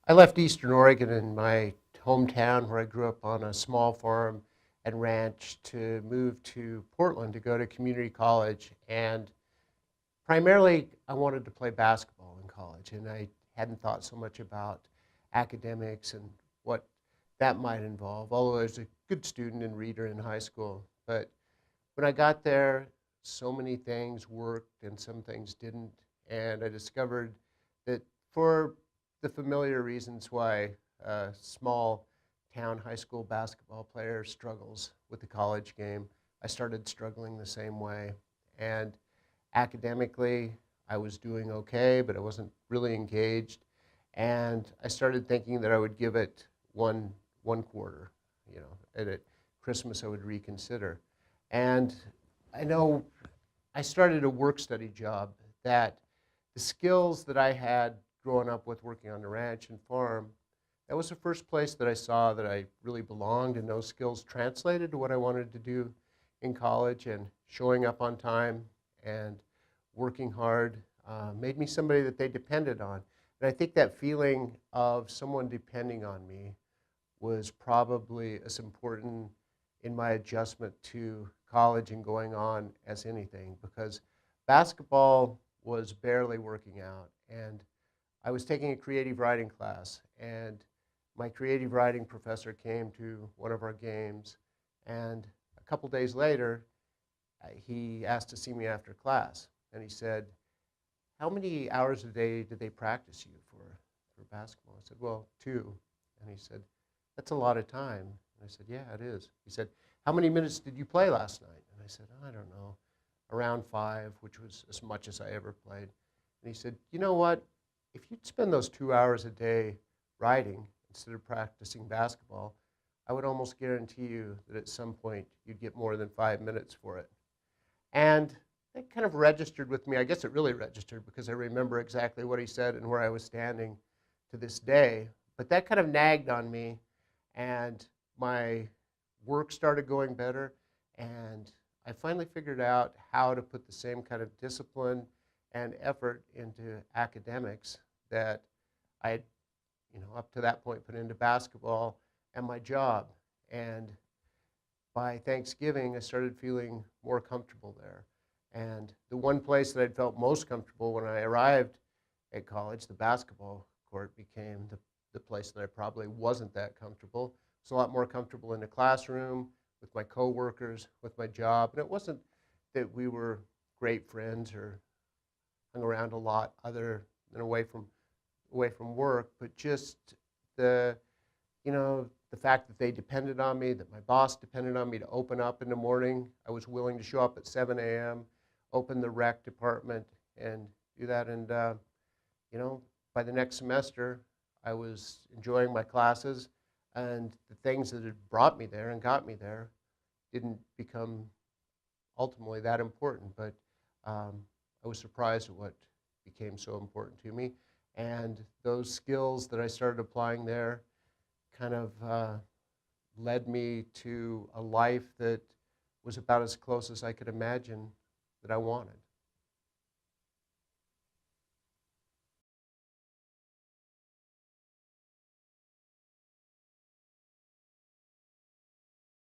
I left Eastern Oregon in my hometown where I grew up on a small farm and ranch to move to Portland to go to community college. And primarily, I wanted to play basketball in college, and I hadn't thought so much about academics and what that might involve, although I was a good student and reader in high school. But when I got there, so many things worked and some things didn't. And I discovered that for the familiar reasons why a small town high school basketball player struggles with the college game, I started struggling the same way. And academically, I was doing okay, but I wasn't really engaged. And I started thinking that I would give it one quarter. You know, at Christmas I would reconsider. And I know I started a work-study job that the skills that I had growing up with working on the ranch and farm, that was the first place that I saw that I really belonged, and those skills translated to what I wanted to do in college. And showing up on time and working hard made me somebody that they depended on. And I think that feeling of someone depending on me was probably as important in my adjustment to college and going on as anything, because basketball was barely working out. And I was taking a creative writing class, and my creative writing professor came to one of our games, and a couple days later, he asked to see me after class, and he said, "How many hours a day do they practice you for basketball?" I said, "Well, 2." And he said, "That's a lot of time." And I said, "Yeah, it is." He said, "How many minutes did you play last night?" And I said, "I don't know, around 5, which was as much as I ever played." And he said, "You know what? If you'd spend those 2 hours a day writing instead of practicing basketball, I would almost guarantee you that at some point you'd get more than 5 minutes for it." And that kind of registered with me. I guess it really registered because I remember exactly what he said and where I was standing to this day. But that kind of nagged on me, and my work started going better, and I finally figured out how to put the same kind of discipline and effort into academics that I had, up to that point put into basketball and my job. And by Thanksgiving, I started feeling more comfortable there. And the one place that I'd felt most comfortable when I arrived at college, the basketball court, became the place that I probably wasn't that comfortable. I was a lot more comfortable in the classroom, with my coworkers, with my job. And it wasn't that we were great friends or hung around a lot other than away from work, but just the, the fact that they depended on me, that my boss depended on me to open up in the morning. I was willing to show up at 7 a.m., open the rec department, and do that. And, by the next semester, I was enjoying my classes, and the things that had brought me there and got me there didn't become ultimately that important. But I was surprised at what became so important to me. And those skills that I started applying there kind of led me to a life that was about as close as I could imagine that I wanted.